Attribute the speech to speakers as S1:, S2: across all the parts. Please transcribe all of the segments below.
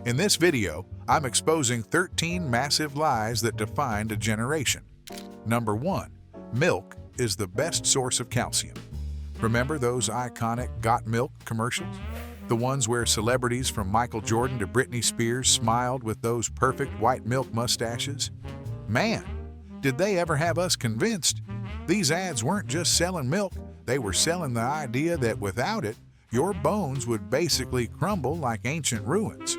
S1: In this video, I'm exposing 13 massive lies that defined a generation. Number 1. Milk is the best source of calcium. Remember those iconic Got Milk commercials? The ones where celebrities from Michael Jordan to Britney Spears smiled with those perfect white milk mustaches? Man, did they ever have us convinced? These ads weren't just selling milk, they were selling the idea that without it, your bones would basically crumble like ancient ruins.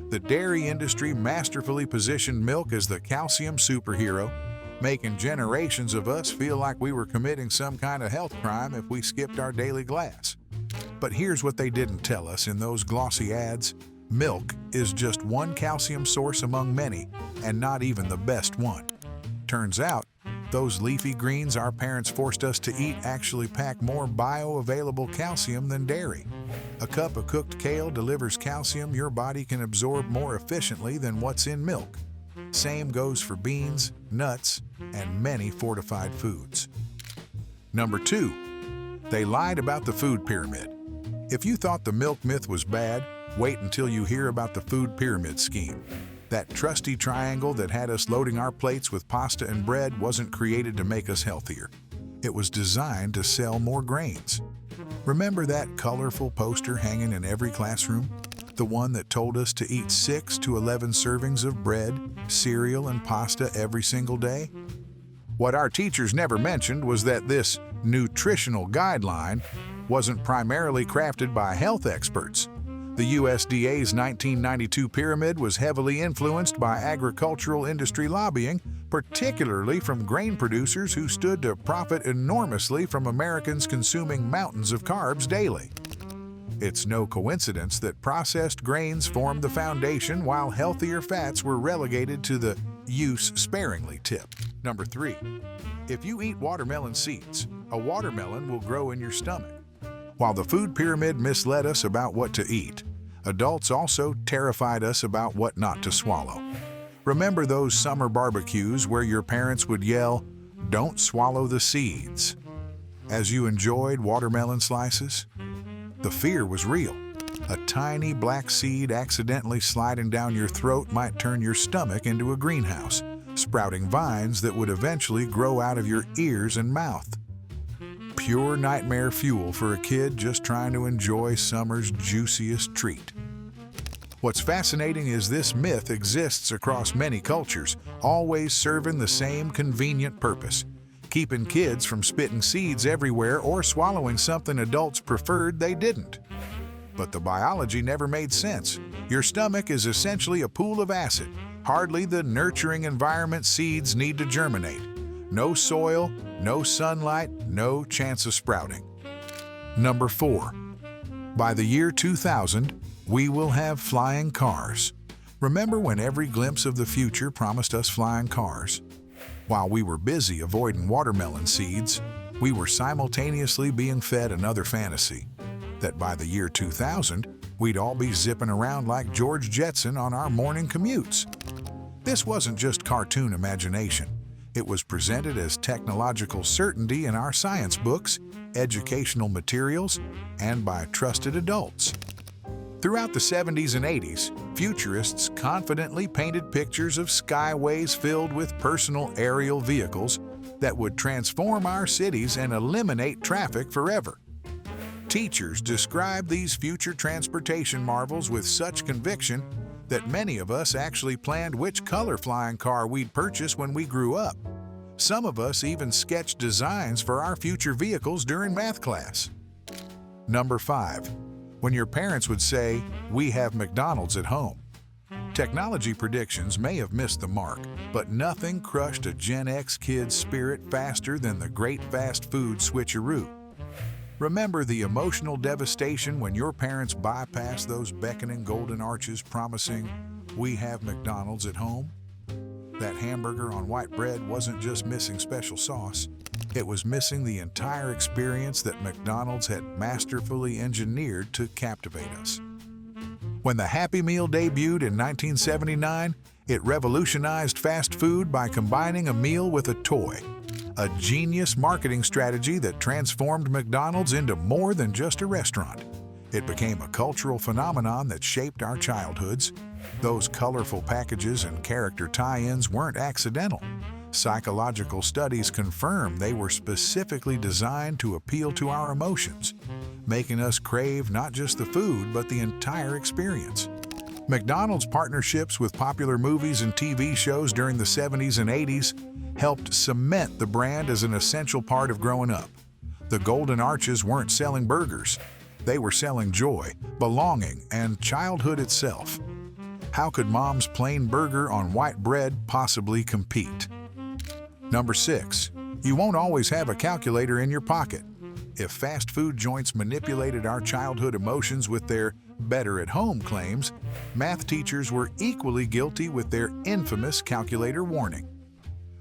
S1: The dairy industry masterfully positioned milk as the calcium superhero, making generations of us feel like we were committing some kind of health crime if we skipped our daily glass. But here's what they didn't tell us in those glossy ads. Milk is just one calcium source among many, and not even the best one. Turns out, those leafy greens our parents forced us to eat actually pack more bioavailable calcium than dairy. A cup of cooked kale delivers calcium your body can absorb more efficiently than what's in milk. Same goes for beans, nuts, and many fortified foods. Number 2. They lied about the food pyramid. If you thought the milk myth was bad, wait until you hear about the food pyramid scheme. That trusty triangle that had us loading our plates with pasta and bread wasn't created to make us healthier. It was designed to sell more grains. Remember that colorful poster hanging in every classroom? The one that told us to eat 6 to 11 servings of bread, cereal, and pasta every single day? What our teachers never mentioned was that this nutritional guideline wasn't primarily crafted by health experts. The USDA's 1992 pyramid was heavily influenced by agricultural industry lobbying, particularly from grain producers who stood to profit enormously from Americans consuming mountains of carbs daily. It's no coincidence that processed grains formed the foundation while healthier fats were relegated to the use sparingly tip. Number 3. If you eat watermelon seeds, a watermelon will grow in your stomach. While the food pyramid misled us about what to eat, adults also terrified us about what not to swallow. Remember those summer barbecues where your parents would yell, "Don't swallow the seeds," as you enjoyed watermelon slices? The fear was real. A tiny black seed accidentally sliding down your throat might turn your stomach into a greenhouse, sprouting vines that would eventually grow out of your ears and mouth. Pure nightmare fuel for a kid just trying to enjoy summer's juiciest treat. What's fascinating is this myth exists across many cultures, always serving the same convenient purpose: keeping kids from spitting seeds everywhere or swallowing something adults preferred they didn't. But the biology never made sense. Your stomach is essentially a pool of acid, hardly the nurturing environment seeds need to germinate. No soil, no sunlight, no chance of sprouting. Number 4. By the year 2000, we will have flying cars. Remember when every glimpse of the future promised us flying cars? While we were busy avoiding watermelon seeds, we were simultaneously being fed another fantasy, that by the year 2000, we'd all be zipping around like George Jetson on our morning commutes. This wasn't just cartoon imagination. It was presented as technological certainty in our science books, educational materials, and by trusted adults. Throughout the 70s and 80s, futurists confidently painted pictures of skyways filled with personal aerial vehicles that would transform our cities and eliminate traffic forever. Teachers described these future transportation marvels with such conviction that many of us actually planned which color flying car we'd purchase when we grew up. Some of us even sketched designs for our future vehicles during math class. Number 5. When your parents would say, "We have McDonald's at home." Technology predictions may have missed the mark, but nothing crushed a Gen X kid's spirit faster than the great fast food switcheroo. Remember the emotional devastation when your parents bypassed those beckoning golden arches promising, "We have McDonald's at home"? That hamburger on white bread wasn't just missing special sauce. It was missing the entire experience that McDonald's had masterfully engineered to captivate us. When the Happy Meal debuted in 1979, it revolutionized fast food by combining a meal with a toy. A genius marketing strategy that transformed McDonald's into more than just a restaurant. It became a cultural phenomenon that shaped our childhoods. Those colorful packages and character tie-ins weren't accidental. Psychological studies confirm they were specifically designed to appeal to our emotions, making us crave not just the food, but the entire experience. McDonald's partnerships with popular movies and TV shows during the 70s and 80s helped cement the brand as an essential part of growing up. The Golden Arches weren't selling burgers. They were selling joy, belonging, and childhood itself. How could Mom's plain burger on white bread possibly compete? Number 6. You won't always have a calculator in your pocket. If fast food joints manipulated our childhood emotions with their better-at-home claims, math teachers were equally guilty with their infamous calculator warning.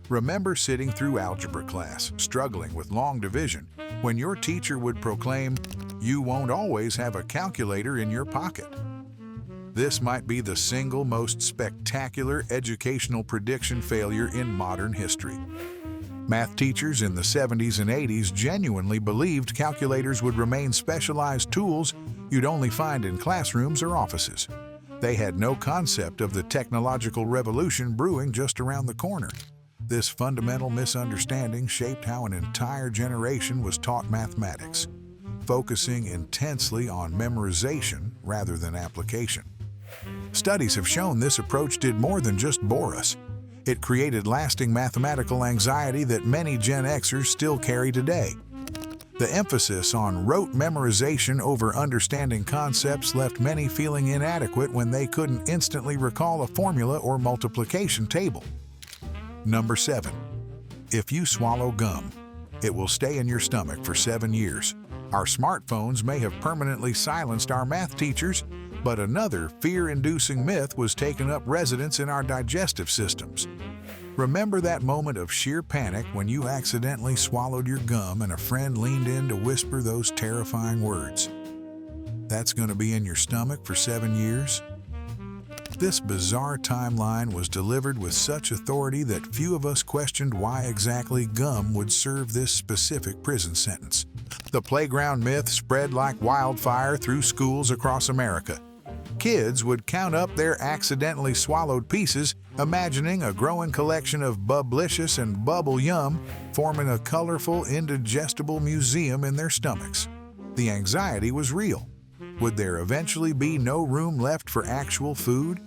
S1: Remember sitting through algebra class, struggling with long division, when your teacher would proclaim, "You won't always have a calculator in your pocket." This might be the single most spectacular educational prediction failure in modern history. Math teachers in the 70s and 80s genuinely believed calculators would remain specialized tools you'd only find in classrooms or offices. They had no concept of the technological revolution brewing just around the corner. This fundamental misunderstanding shaped how an entire generation was taught mathematics, focusing intensely on memorization rather than application. Studies have shown this approach did more than just bore us. It created lasting mathematical anxiety that many Gen Xers still carry today. The emphasis on rote memorization over understanding concepts left many feeling inadequate when they couldn't instantly recall a formula or multiplication table. Number 7. If you swallow gum, it will stay in your stomach for 7 years. Our smartphones may have permanently silenced our math teachers, but another fear-inducing myth was taking up residence in our digestive systems. Remember that moment of sheer panic when you accidentally swallowed your gum and a friend leaned in to whisper those terrifying words? That's going to be in your stomach for 7 years? This bizarre timeline was delivered with such authority that few of us questioned why exactly gum would serve this specific prison sentence. The playground myth spread like wildfire through schools across America. Kids would count up their accidentally swallowed pieces, imagining a growing collection of Bubblicious and Bubble Yum, forming a colorful, indigestible museum in their stomachs. The anxiety was real. Would there eventually be no room left for actual food?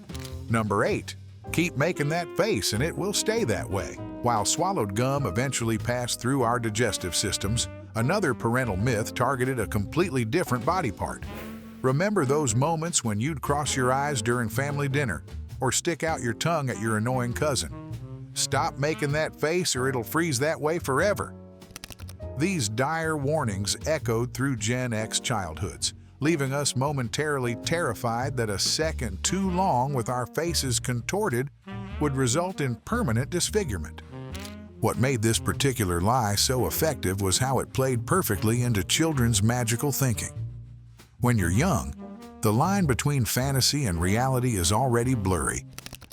S1: Number 8. Keep making that face and it will stay that way. While swallowed gum eventually passed through our digestive systems, another parental myth targeted a completely different body part. Remember those moments when you'd cross your eyes during family dinner or stick out your tongue at your annoying cousin? Stop making that face or it'll freeze that way forever. These dire warnings echoed through Gen X childhoods, leaving us momentarily terrified that a second too long with our faces contorted would result in permanent disfigurement. What made this particular lie so effective was how it played perfectly into children's magical thinking. When you're young, the line between fantasy and reality is already blurry,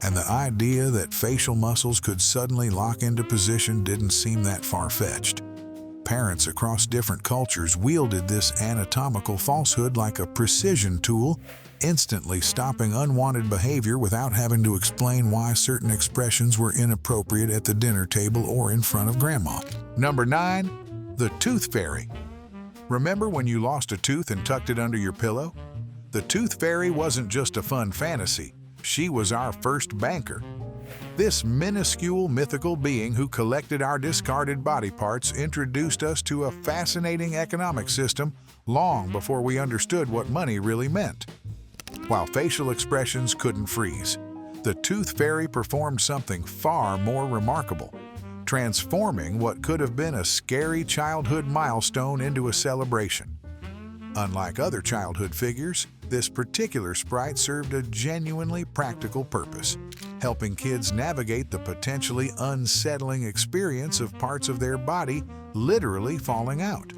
S1: and the idea that facial muscles could suddenly lock into position didn't seem that far-fetched. Parents across different cultures wielded this anatomical falsehood like a precision tool, instantly stopping unwanted behavior without having to explain why certain expressions were inappropriate at the dinner table or in front of grandma. Number 9. The Tooth Fairy. Remember when you lost a tooth and tucked it under your pillow? The Tooth Fairy wasn't just a fun fantasy. She was our first banker. This minuscule mythical being who collected our discarded body parts introduced us to a fascinating economic system long before we understood what money really meant. While facial expressions couldn't freeze, the Tooth Fairy performed something far more remarkable, transforming what could have been a scary childhood milestone into a celebration. Unlike other childhood figures, this particular sprite served a genuinely practical purpose, helping kids navigate the potentially unsettling experience of parts of their body literally falling out.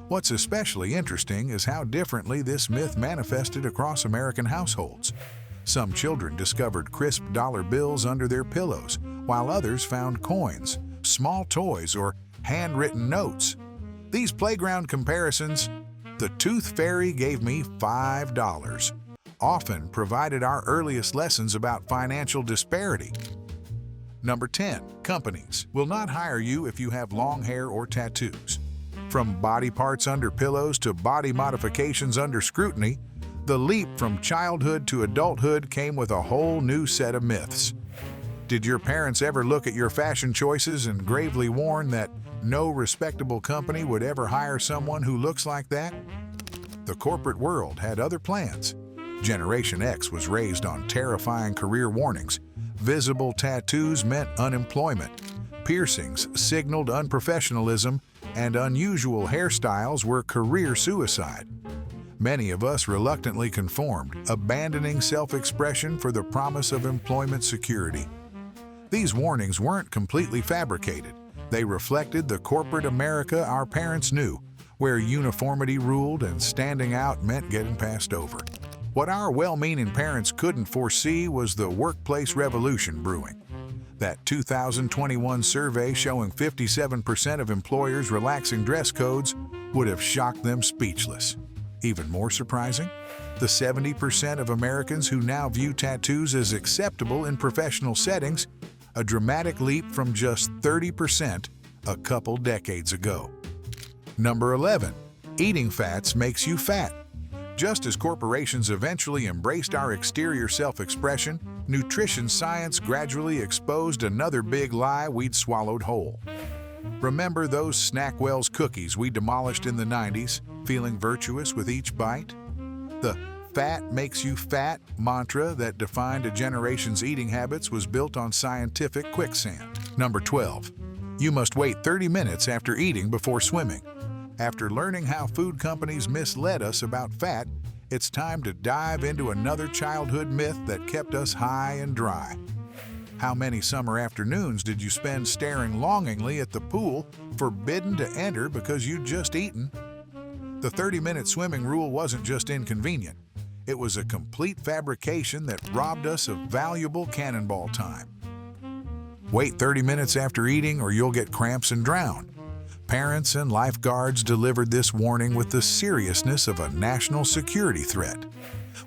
S1: What's especially interesting is how differently this myth manifested across American households. Some children discovered crisp dollar bills under their pillows, while others found coins, small toys, or handwritten notes. These playground comparisons, The tooth fairy gave me $5 often provided our earliest lessons about financial disparity. Number 10. Companies will not hire you if you have long hair or tattoos. From body parts under pillows to body modifications under scrutiny, the leap from childhood to adulthood came with a whole new set of myths. Did your parents ever look at your fashion choices and gravely warn that no respectable company would ever hire someone who looks like that? The corporate world had other plans. Generation X was raised on terrifying career warnings. Visible tattoos meant unemployment. Piercings signaled unprofessionalism, and unusual hairstyles were career suicide. Many of us reluctantly conformed, abandoning self-expression for the promise of employment security. These warnings weren't completely fabricated. They reflected the corporate America our parents knew, where uniformity ruled and standing out meant getting passed over. What our well-meaning parents couldn't foresee was the workplace revolution brewing. That 2021 survey showing 57% of employers relaxing dress codes would have shocked them speechless. Even more surprising, the 70% of Americans who now view tattoos as acceptable in professional settings, a dramatic leap from just 30% a couple decades ago. Number 11. Eating fats makes you fat. Just as corporations eventually embraced our exterior self-expression, nutrition science gradually exposed another big lie we'd swallowed whole. Remember those Snackwell's cookies we demolished in the 90s, feeling virtuous with each bite? The "fat makes you fat" mantra that defined a generation's eating habits was built on scientific quicksand. Number 12. You must wait 30 minutes after eating before swimming. After learning how food companies misled us about fat, it's time to dive into another childhood myth that kept us high and dry. How many summer afternoons did you spend staring longingly at the pool, forbidden to enter because you'd just eaten? The 30-minute swimming rule wasn't just inconvenient. It was a complete fabrication that robbed us of valuable cannonball time. Wait 30 minutes after eating or you'll get cramps and drown. Parents and lifeguards delivered this warning with the seriousness of a national security threat.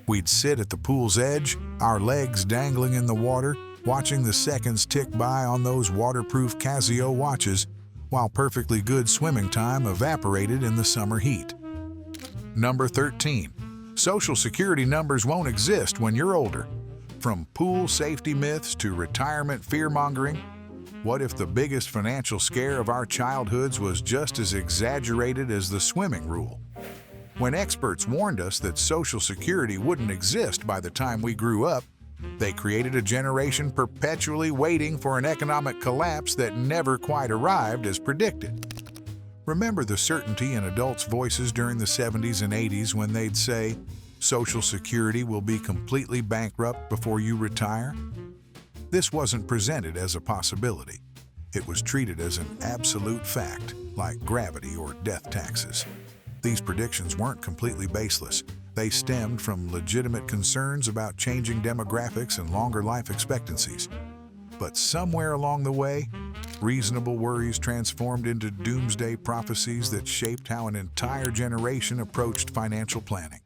S1: We'd sit at the pool's edge, our legs dangling in the water, watching the seconds tick by on those waterproof Casio watches, while perfectly good swimming time evaporated in the summer heat. Number 13. Social Security numbers won't exist when you're older. From pool safety myths to retirement fearmongering, what if the biggest financial scare of our childhoods was just as exaggerated as the swimming rule? When experts warned us that Social Security wouldn't exist by the time we grew up, they created a generation perpetually waiting for an economic collapse that never quite arrived as predicted. Remember the certainty in adults' voices during the 70s and 80s when they'd say, "Social Security will be completely bankrupt before you retire"? This wasn't presented as a possibility. It was treated as an absolute fact, like gravity or death taxes. These predictions weren't completely baseless. They stemmed from legitimate concerns about changing demographics and longer life expectancies. But somewhere along the way, reasonable worries transformed into doomsday prophecies that shaped how an entire generation approached financial planning.